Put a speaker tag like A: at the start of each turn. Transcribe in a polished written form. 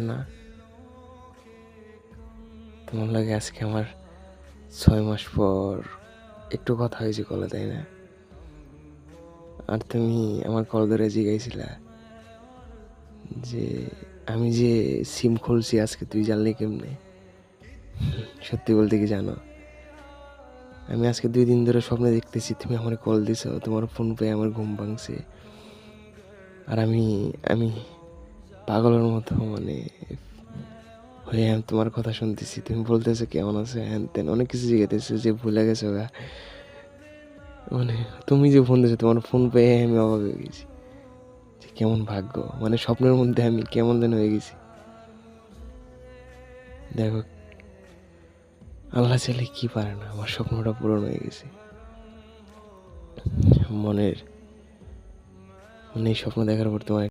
A: না, তোমার লাগে আজকে আমার 6 মাস পর একটু কথা হয়েছে কলে, তাই না? আর তুমি আমার কল ধরে জিজ্ঞাসিলা যে আমি যে সিম খুলছি আজকে তুই জানলি কেমনে? সত্যি বলতে কি জানো, আমি আজকে 2 দিন ধরে স্বপ্নে দেখতেছি তুমি আমার কল দিছো, তোমার ফোন পেয়ে আমার ঘুম ভাঙছে। আর আমি আমি পাগলের মতো হয়ে আমি তোমার কথা শুনতেছি, তুমি বলতেছো কেমন আছে হ্যান তেন অনেক কিছু জিজ্ঞাসা যে ভুলে গেছো গা। তুমি যে ফোন দিয়েছো, তোমার ফোন পেয়ে আমি অবাক হয়ে গেছি যে কেমন ভাগ্য, স্বপ্নের মধ্যে আমি কেমন যেন হয়ে গেছি। দেখো, আল্লাহ চাইলে কি পারে না, আমার স্বপ্নটা পূরণ হয়ে গেছে। মনের এই স্বপ্ন দেখার পর তোমার